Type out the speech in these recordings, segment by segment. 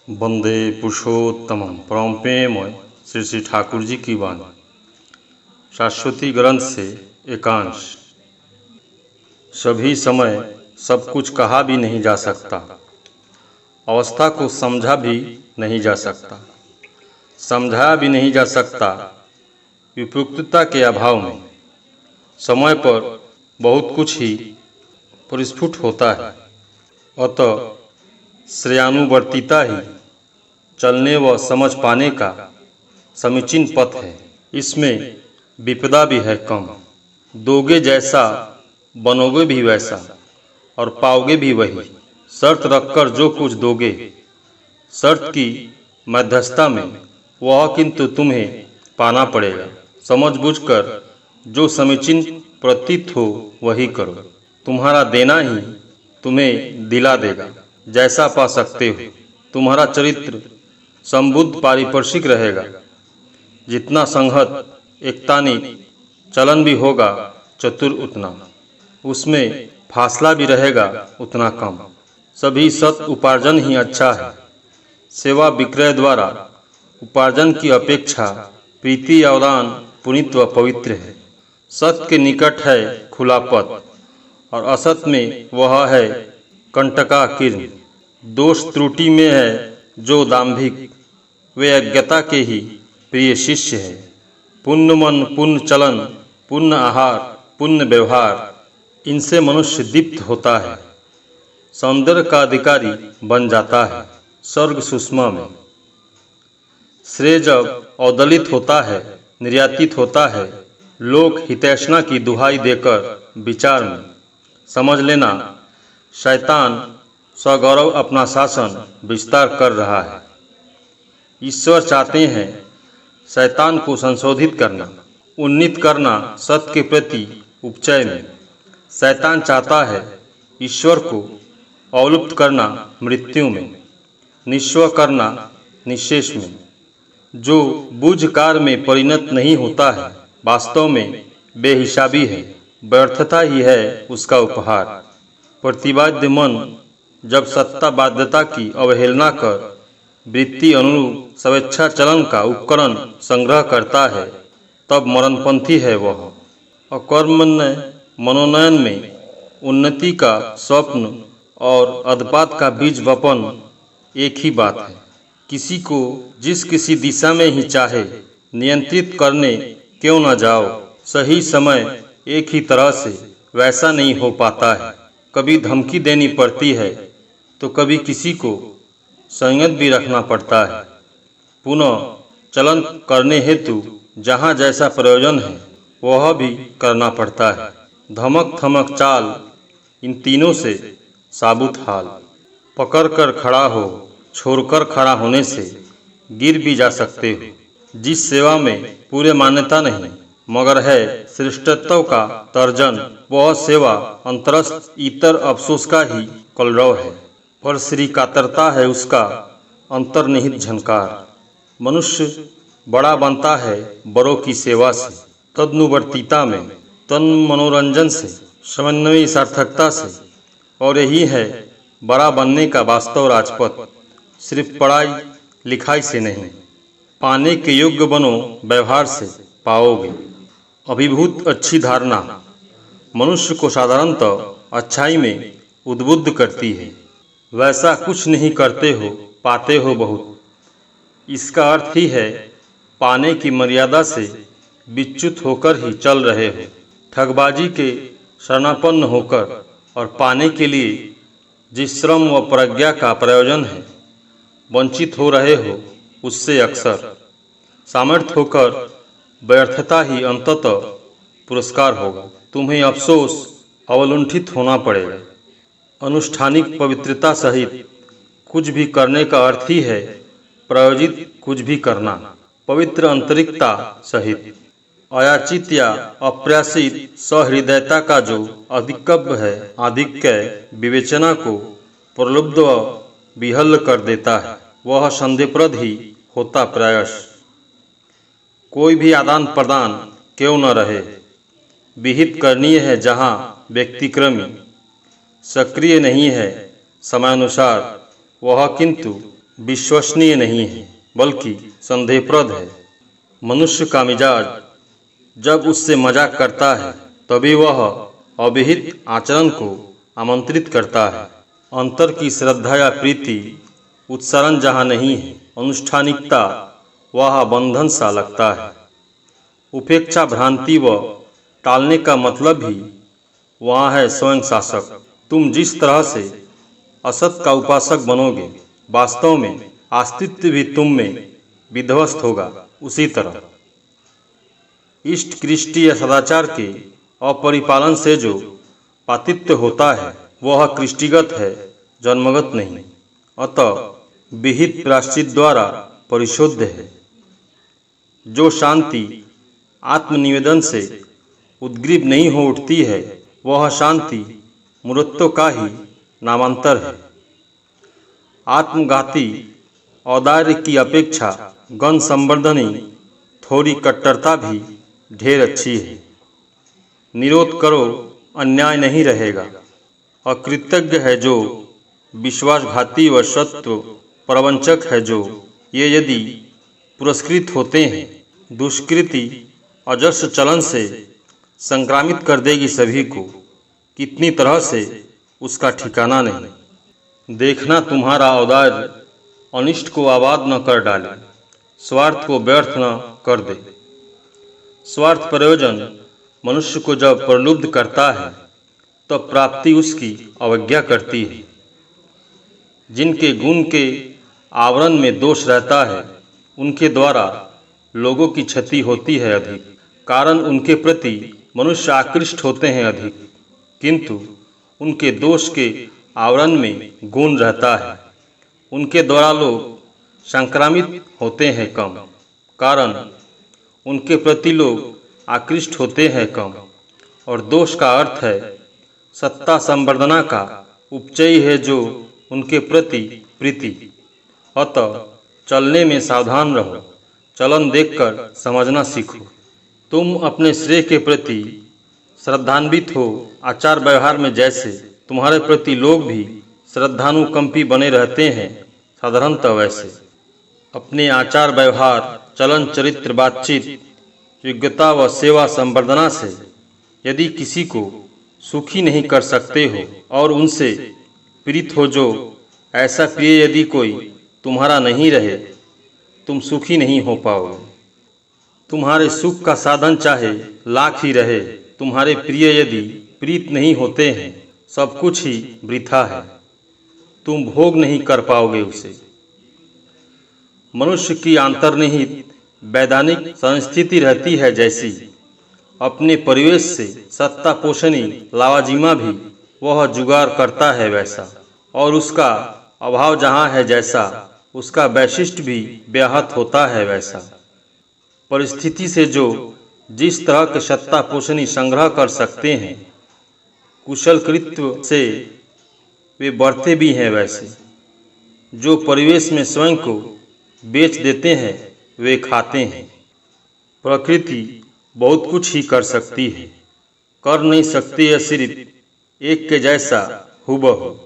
वंदे पुरुषोत्तमम परम प्रेममय श्री श्री ठाकुर जी की वाणी। शाश्वती ग्रंथ से एकांश। सभी समय सब कुछ कहा भी नहीं जा सकता, अवस्था को समझा भी नहीं जा सकता, समझाया भी नहीं जा सकता उपयुक्तता के अभाव में। समय पर बहुत कुछ ही परिस्फुट होता है, अतः श्रेयानुवर्तिता ही चलने व समझ पाने का समीचीन पथ है। इसमें विपदा भी है कम। दोगे जैसा बनोगे भी वैसा और पाओगे भी वही। शर्त रखकर जो कुछ दोगे शर्त की मध्यस्थता में, वह किंतु तुम्हें पाना पड़ेगा। समझ बूझकर जो समीचीन प्रतीत हो वही करो। तुम्हारा देना ही तुम्हें दिला देगा जैसा पा सकते हो। तुम्हारा चरित्र संबुद्ध पारिपर्शिक रहेगा। जितना संहत एकतानी चलन भी होगा चतुर उतना, उसमें फासला भी रहेगा उतना कम। सभी सत उपार्जन ही अच्छा है। सेवा विक्रय द्वारा उपार्जन की अपेक्षा प्रीति अवदान पुनीत व पवित्र है। सत के निकट है खुला पथ और असत में वह है कंटकाकीर्ण। दोष त्रुटि में है जो दाम्भिक, वे अज्ञता के ही प्रिय शिष्य है। पुण्य मन, पुण्य चलन, पुण्य आहार, पुण्य व्यवहार, इनसे मनुष्य दीप्त होता है, सौंदर्य का अधिकारी बन जाता है। स्वर्ग सुषमा में श्रेय जब अवदलित होता है, निर्यातित होता है, लोक हितैषणा की दुहाई देकर विचार में समझ लेना शैतान स्वगौरव अपना शासन विस्तार कर रहा है। ईश्वर चाहते हैं शैतान को संशोधित करना, उन्नीत करना सत्य के प्रति उपचय में। शैतान चाहता है ईश्वर को अवलुप्त करना मृत्यु में, निस्व करना निशेष में। जो बुझ कार में परिणत नहीं होता है वास्तव में बेहिसाबी है, व्यर्थता ही है उसका उपहार। प्रतिवाद्य मन जब सत्ता बाध्यता की अवहेलना कर वृत्ति अनुरूप स्वेच्छा चलन का उपकरण संग्रह करता है, तब मरणपंथी है वह। अकर्मण्य मनोनयन में उन्नति का स्वप्न और अधपात का बीज वपन एक ही बात है। किसी को जिस किसी दिशा में ही चाहे नियंत्रित करने क्यों न जाओ, सही समय एक ही तरह से वैसा नहीं हो पाता है। कभी धमकी देनी पड़ती है तो कभी किसी को संयत भी रखना पड़ता है। पुनः चलन करने हेतु जहाँ जैसा प्रयोजन है वह भी करना पड़ता है। धमक थमक चाल, इन तीनों से साबुत हाल। पकड़ कर खड़ा हो, छोड़कर खड़ा होने से गिर भी जा सकते हो। जिस सेवा में पूरे मान्यता नहीं मगर है श्रेष्ठत्व का तर्जन, वह सेवा अंतरस्थ इतर अफसोस का ही कलरव है, पर श्री कातरता है उसका अंतर्निहित झनकार। मनुष्य बड़ा बनता है बड़ों की सेवा से, तदनुवर्तिता में, तन मनोरंजन से, समन्वयी सार्थकता से, और यही है बड़ा बनने का वास्तव राजपथ। सिर्फ पढ़ाई लिखाई से नहीं, पाने के योग्य बनो व्यवहार से पाओगे। अभिभूत अच्छी धारणा मनुष्य को साधारणतः अच्छाई में उद्बुद्ध करती है। वैसा कुछ नहीं करते हो, पाते हो बहुत। इसका अर्थ ही है पाने की मर्यादा से विच्युत होकर ही चल रहे हो। ठगबाजी के शरणापन्न होकर और पाने के लिए जिस श्रम व प्रज्ञा का प्रयोजन है वंचित हो रहे हो, उससे अक्सर सामर्थ्य होकर व्यर्थता ही अंततः पुरस्कार होगा। तुम्हें अफसोस अवलुंठित होना पड़ेगा। अनुष्ठानिक पवित्रता सहित कुछ भी करने का अर्थ ही है प्रायोजित कुछ भी करना। पवित्र आंतरिकता सहित अयाचित या अप्रयासित सहृदयता का जो अधिकव्य है, आधिक्य विवेचना को प्रलुब्ध व विहल्ल कर देता है, वह संदेहप्रद ही होता प्रायश। कोई भी आदान प्रदान क्यों न रहे, विहित करणीय है जहाँ व्यक्तिक्रमी सक्रिय नहीं है समयानुसार, वह किंतु विश्वसनीय नहीं है बल्कि संदेहप्रद है। मनुष्य का मिजाज जब उससे मजाक करता है तभी वह अविहित आचरण को आमंत्रित करता है। अंतर की श्रद्धा या प्रीति उत्सरण जहाँ नहीं है, अनुष्ठानिकता वहाँ बंधन सा लगता है। उपेक्षा भ्रांति व टालने का मतलब ही वहाँ है स्वयं शासक। तुम जिस तरह से असत का उपासक बनोगे, वास्तव में अस्तित्व भी तुम में विध्वस्त होगा उसी तरह। इष्ट कृष्टि या सदाचार के अपरिपालन से जो पातित्व होता है वह कृष्टिगत है, जन्मगत नहीं। अतः विहित प्रायश्चित द्वारा परिशुद्ध है। जो शांति आत्मनिवेदन से उद्ग्रीव नहीं हो उठती है वह शांति मूर्तत्व का ही नामांतर है। आत्मघाती औदार्य की अपेक्षा गण संवर्धनी थोड़ी कट्टरता भी ढेर अच्छी है। निरोध करो, अन्याय नहीं रहेगा। अकृतज्ञ है जो विश्वासघाती व शत्रु प्रवंचक है जो, ये यदि पुरस्कृत होते हैं, दुष्कृति अजस्र चलन से संक्रामित कर देगी सभी को। कितनी तरह से उसका ठिकाना नहीं। देखना तुम्हारा औदार्य अनिष्ट को आबाद न कर डाले, स्वार्थ को व्यर्थ न कर दे। स्वार्थ प्रयोजन मनुष्य को जब प्रलुब्ध करता है तब प्राप्ति उसकी अवज्ञा करती है। जिनके गुण के आवरण में दोष रहता है उनके द्वारा लोगों की क्षति होती है अधिक, कारण उनके प्रति मनुष्य आकृष्ट होते हैं अधिक, किंतु उनके दोष के आवरण में गुण रहता है, उनके द्वारा लोग संक्रामित होते हैं कम, कारण उनके प्रति लोग आकृष्ट होते हैं कम। और दोष का अर्थ है सत्ता संवर्धना का उपचय है जो उनके प्रति प्रीति। अतः चलने में सावधान रहो, चलन देखकर समझना सीखो। तुम अपने श्रेय के प्रति श्रद्धान्वित हो, आचार व्यवहार में जैसे तुम्हारे प्रति लोग भी श्रद्धानुकंपी बने रहते हैं, साधारणतः वैसे अपने आचार व्यवहार, चलन चरित्र, बातचीत, योग्यता व सेवा संवर्धना से यदि किसी को सुखी नहीं कर सकते हो और उनसे प्रीत हो, जो ऐसा प्रिय यदि कोई तुम्हारा नहीं रहे, तुम सुखी नहीं हो पाओगे। तुम्हारे सुख का साधन चाहे लाख ही रहे, तुम्हारे प्रिय यदि प्रीत नहीं होते हैं, सब कुछ ही वृथा है, तुम भोग नहीं कर पाओगे उसे। मनुष्य की अंतर्निहित वैधानिक संस्थिति रहती है जैसी, अपने परिवेश से सत्ता पोषणी लावाजिमा भी वह जुगाड़ करता है वैसा, और उसका अभाव जहाँ है जैसा, उसका वैशिष्ट भी व्याहत होता है वैसा। परिस्थिति से जो जिस तरह के सत्ता पोषणी संग्रह कर सकते हैं, कुशल कृत्व से वे बढ़ते भी हैं वैसे। जो परिवेश में स्वयं को बेच देते हैं वे खाते हैं। प्रकृति बहुत कुछ ही कर सकती है, कर नहीं सकती है सिर्फ एक के जैसा हुबहू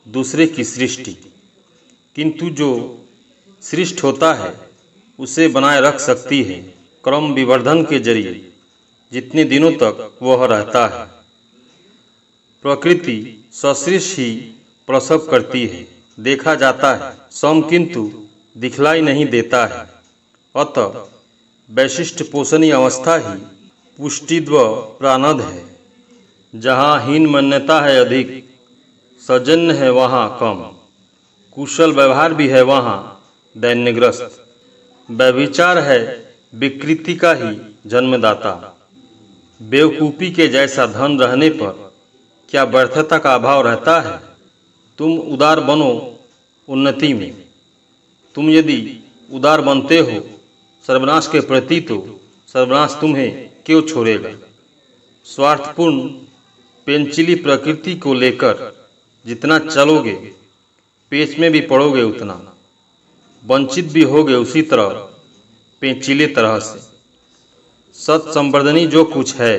दूसरे की सृष्टि, किंतु जो सृष्ट होता है उसे बनाए रख सकती है क्रम विवर्धन के जरिए, जितने दिनों तक वह रहता है। प्रकृति ससृष्ट ही प्रसव करती है, देखा जाता है सम, किंतु दिखलाई नहीं देता है। अतः वैशिष्ट पोषणी अवस्था ही पुष्टिद्व प्राणद है। जहाँ हीन मान्यता है अधिक, सौजन्य है वहाँ कम, कुशल व्यवहार भी है वहाँ दैन्यग्रस्त। व्यभिचार है विकृति का ही जन्मदाता। बेवकूफ़ी के जैसा धन रहने पर क्या व्यर्थता का अभाव रहता है? तुम उदार बनो उन्नति में। तुम यदि उदार बनते हो सर्वनाश के प्रति, तो सर्वनाश तुम्हें क्यों छोड़ेगा? स्वार्थपूर्ण पेंचिली प्रकृति को लेकर जितना चलोगे, पेच में भी पड़ोगे उतना, वंचित भी होगे उसी तरह पेंचिले तरह से। सत संवर्धनी जो कुछ है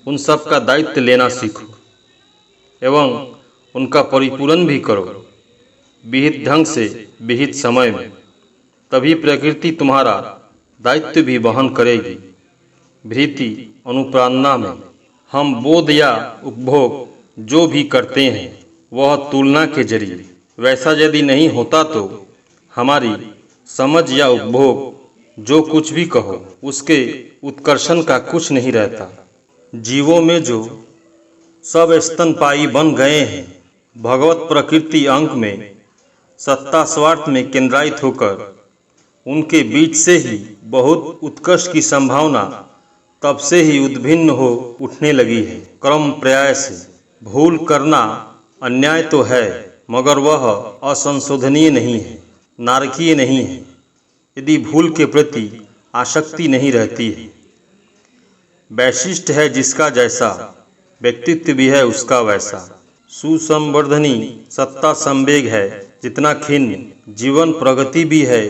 उन सब का दायित्व लेना सीखो एवं उनका परिपूरण भी करो। विहित ढंग से विहित समय में, तभी प्रकृति तुम्हारा दायित्व भी वहन करेगी। भृति अनुप्राणना में हम बोध या उपभोग जो भी करते हैं वह तुलना के जरिए, वैसा यदि नहीं होता तो हमारी समझ या उपभोग जो कुछ भी कहो उसके उत्कर्षण का कुछ नहीं रहता। जीवों में जो सब स्तनपायी बन गए हैं, भगवत प्रकृति अंक में सत्ता स्वार्थ में केंद्रित होकर उनके बीच से ही बहुत उत्कर्ष की संभावना तब से ही उद्भिन्न हो उठने लगी है। क्रम पर्याय से भूल करना अन्याय तो है, मगर वह असंशोधनीय नहीं है, नारकीय नहीं है, यदि भूल के प्रति आसक्ति नहीं रहती है। वैशिष्ट है जिसका जैसा, व्यक्तित्व भी है उसका वैसा। सुसंवर्धनी सत्ता संवेग है जितना खिन्न, जीवन प्रगति भी है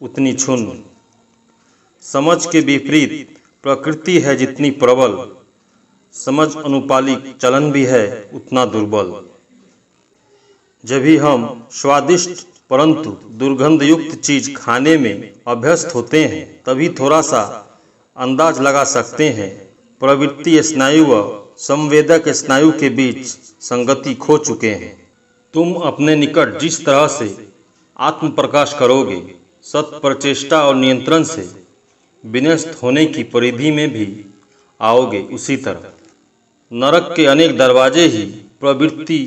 उतनी क्षुण्ण। समझ के विपरीत प्रकृति है जितनी प्रबल, समझ अनुपालिक चलन भी है उतना दुर्बल। जब भी हम स्वादिष्ट परंतु दुर्गंधयुक्त चीज खाने में अभ्यस्त होते हैं तभी थोड़ा सा अंदाज लगा सकते हैं प्रवृत्ति स्नायु व संवेदक स्नायु के बीच संगति खो चुके हैं। तुम अपने निकट जिस तरह से आत्म प्रकाश करोगे, सत प्रचेष्टा और नियंत्रण से विनष्ट होने की परिधि में भी आओगे, उसी तरह नरक के अनेक दरवाजे ही प्रवृत्ति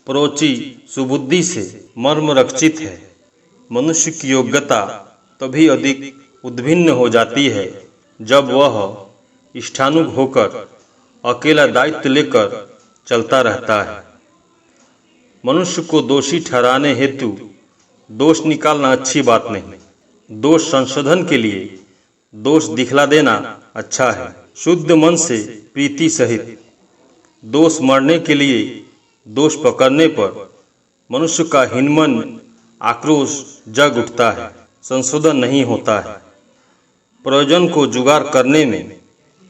प्रोची सुबुद्धि से मर्म रक्षित है। मनुष्य की योग्यता तभी अधिक उद्भिन्न हो जाती है जब वह इष्टानुग होकर अकेला दायित्व लेकर चलता रहता है। मनुष्य को दोषी ठहराने हेतु दोष निकालना अच्छी बात नहीं, दोष संशोधन के लिए दोष दिखला देना अच्छा है। शुद्ध मन से प्रीति सहित दोष मरने के लिए दोष पकड़ने पर मनुष्य का हीनमन आक्रोश जग उठता है, संशोधन नहीं होता है। प्रयोजन को जुगाड़ करने में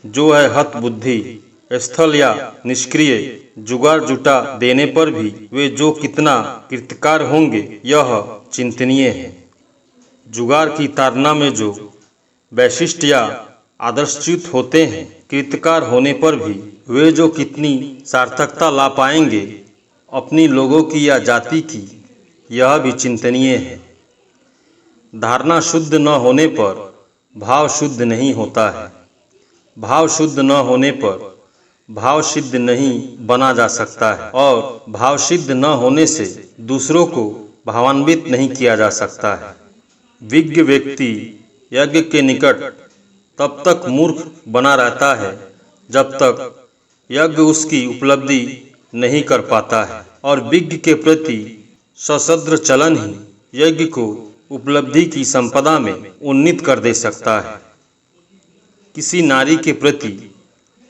जो है हत बुद्धि, स्थल या निष्क्रिय जुगाड़ जुटा देने पर भी वे जो कितना कृतकार होंगे यह चिंतनीय है। जुगाड़ की ताड़ना में जो वैशिष्ट या आदर्शच्युत होते हैं, कृतकार होने पर भी वे जो कितनी सार्थकता ला पाएंगे अपनी लोगों की या जाति की, यह भी चिंतनीय है। धारणा शुद्ध न होने पर भाव शुद्ध नहीं होता है, भाव शुद्ध न होने पर भाव सिद्ध नहीं बना जा सकता है, और भाव सिद्ध न होने से दूसरों को भावान्वित नहीं किया जा सकता है। विज्ञ व्यक्ति यज्ञ के निकट तब तक मूर्ख बना रहता है जब तक यज्ञ उसकी उपलब्धि नहीं कर पाता है, और विज्ञ के प्रति सशस्त्र चलन ही यज्ञ को उपलब्धि की संपदा में उन्नीत कर दे सकता है। किसी नारी के प्रति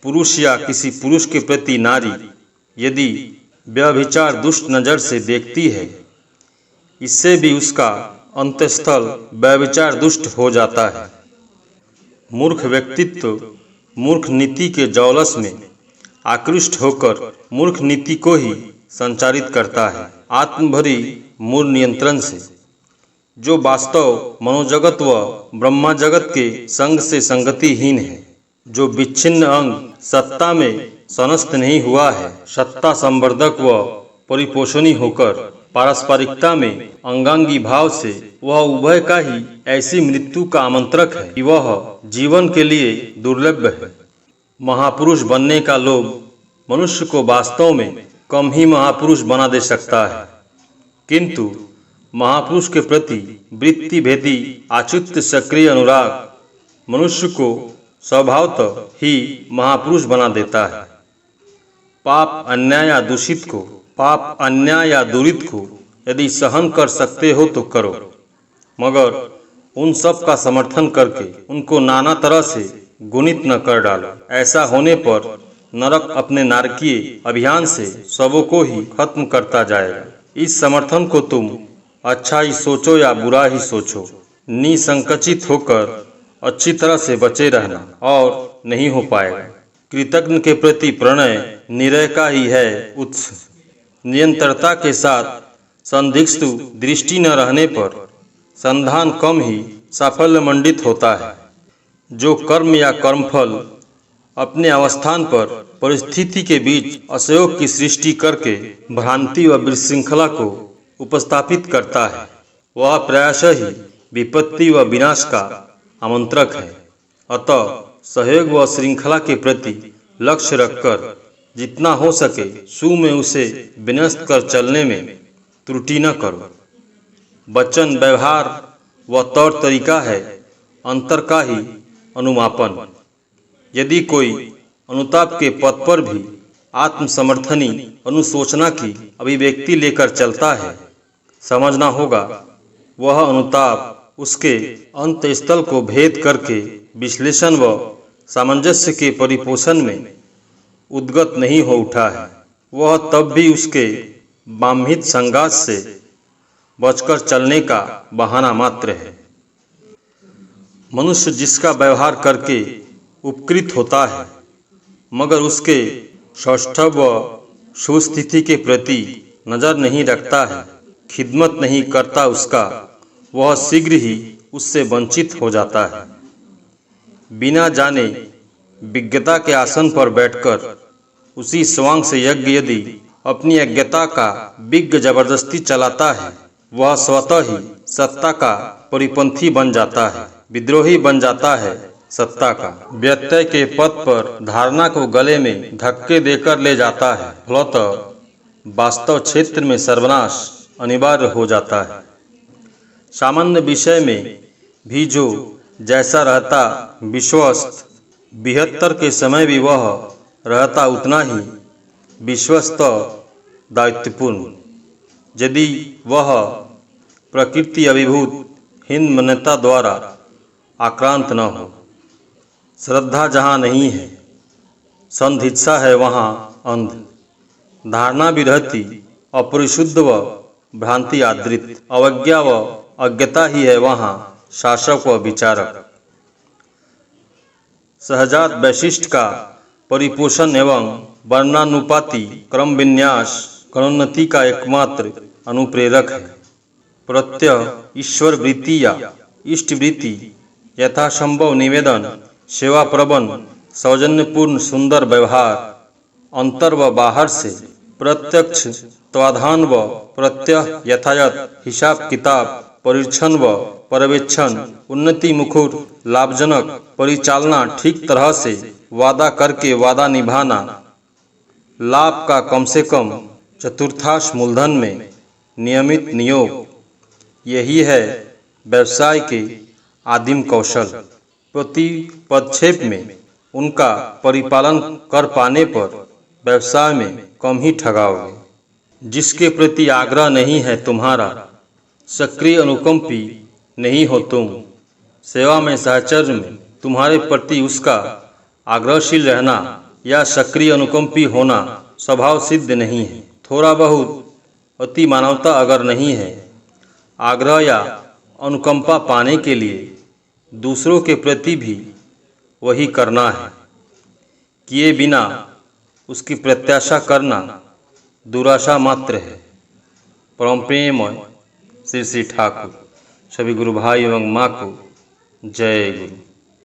पुरुष या किसी पुरुष के प्रति नारी यदि व्यभिचार दुष्ट नज़र से देखती है, इससे भी उसका अंतस्थल व्यभिचार दुष्ट हो जाता है। मूर्ख व्यक्तित्व मूर्ख नीति के जौलस में आकृष्ट होकर मूर्ख नीति को ही संचारित करता है। आत्मभरी मूल नियंत्रण से जो वास्तव मनोजगत व ब्रह्मा जगत के संग से संगतिहीन है, जो विच्छिन्न अंग सत्ता में संस्त नहीं हुआ है, सत्ता संवर्धक व परिपोषणी होकर पारस्परिकता में अंगांगी भाव से वह उभय का ही ऐसी मृत्यु का आमंत्रक है कि वह जीवन के लिए दुर्लभ है। महापुरुष बनने का लोभ मनुष्य को वास्तव में कम ही महापुरुष बना दे सकता है, किंतु महापुरुष के प्रति वृत्ति भेदी आचित्य सक्रिय अनुराग मनुष्य को स्वभावतः ही महापुरुष बना देता है। पाप अन्याय या दूषित को, पाप अन्याय या दुरित को यदि सहन कर सकते हो तो करो, मगर उन सब का समर्थन करके उनको नाना तरह से गुणित न कर डालो। ऐसा होने पर नरक अपने नारकीय अभियान से सबों को ही खत्म करता जाएगा। इस समर्थन को तुम अच्छा ही सोचो या बुरा ही सोचो, निसंकचित होकर अच्छी तरह से बचे रहना और नहीं हो पाएगा। कृतज्ञ के प्रति प्रणय निरय का ही है उत्स। निरंतरता के साथ संदिग्ध दृष्टि न रहने पर संधान कम ही साफल्य मंडित होता है। जो कर्म या कर्मफल अपने अवस्थान पर परिस्थिति के बीच असहयोग की सृष्टि करके भ्रांति व विशृंखला को उपस्थापित करता है, वह प्रायशः ही विपत्ति व विनाश का आमंत्रक है। अतः सहयोग व श्रृंखला के प्रति लक्ष्य रखकर जितना हो सके सु में उसे विनष्ट कर चलने में त्रुटि न करो। वचन, व्यवहार व तौर तरीका है अंतर का ही अनुमापन। यदि कोई अनुताप के पथ पर भी आत्मसमर्थनी अनुशोचना की अभिव्यक्ति लेकर चलता है, समझना होगा वह अनुताप उसके अंतस्थल को भेद करके विश्लेषण व सामंजस्य के परिपोषण में उद्गत नहीं हो उठा है। वह तब भी उसके बाह्यित संघात से बचकर चलने का बहाना मात्र है। मनुष्य जिसका व्यवहार करके उपकृत होता है मगर उसके सौष्ठव व सुस्थिति के प्रति नज़र नहीं रखता है, खिदमत नहीं करता उसका, वह शीघ्र ही उससे वंचित हो जाता है। बिना जाने विज्ञता के आसन पर बैठकर उसी स्वांग से यज्ञ यदि अपनी अज्ञता का विज्ञ जबरदस्ती चलाता है, वह स्वतः ही सत्ता का परिपंथी बन जाता है, विद्रोही बन जाता है सत्ता का। व्यत्यय के पथ पर धारणा को गले में धक्के देकर ले जाता है, फलतः वास्तव क्षेत्र में सर्वनाश अनिवार्य हो जाता है। सामान्य विषय में भी जो जैसा रहता विश्वस्त, 72 के समय भी वह रहता उतना ही विश्वस्त दायित्वपूर्ण। यदि वह प्रकृति अभिभूत हिंद मान्यता द्वारा आक्रांत न हो। श्रद्धा जहाँ नहीं है, संधित्सा है वहाँ अंध। धारणा भी रहती अपरिशुद्ध व भ्रांति आदृत, अवज्ञा व अज्ञता ही है वहाँ शासक व विचारक। सहजात वैशिष्ट का परिपोषण एवं वर्णानुपाती क्रम विन्यास क्रमोन्नति का एकमात्र अनुप्रेरक है। प्रत्यय ईश्वर वृत्ति या इष्ट वृत्ति, यथासंभव निवेदन, सेवा प्रबन, सौजन्यपूर्ण सुंदर व्यवहार, अंतर व बाहर से प्रत्यक्ष त्वाधान व प्रत्यय यथायथ हिसाब किताब, परीक्षण व पर्यवेक्षण, उन्नति मुखर लाभजनक परिचालना, ठीक तरह से वादा करके वादा निभाना, लाभ का कम से कम चतुर्थांश मूलधन में नियमित नियोग, यही है व्यवसाय के आदिम कौशल। प्रति पदक्षेप में उनका परिपालन कर पाने पर व्यवसाय में कम ही ठगाओगे। जिसके प्रति आग्रह नहीं है तुम्हारा, सक्रिय अनुकंपी नहीं हो तुम, सेवा में साहचर्य में तुम्हारे प्रति उसका आग्रहशील रहना या सक्रिय अनुकंपी होना स्वभाव सिद्ध नहीं है। थोड़ा बहुत अति मानवता अगर नहीं है, आग्रह या अनुकंपा पाने के लिए दूसरों के प्रति भी वही करना है। किए बिना उसकी प्रत्याशा करना दुराशा मात्र है। परम प्रेममय श्री ठाकुर। सभी गुरु भाई एवं माँ को जय गुरु।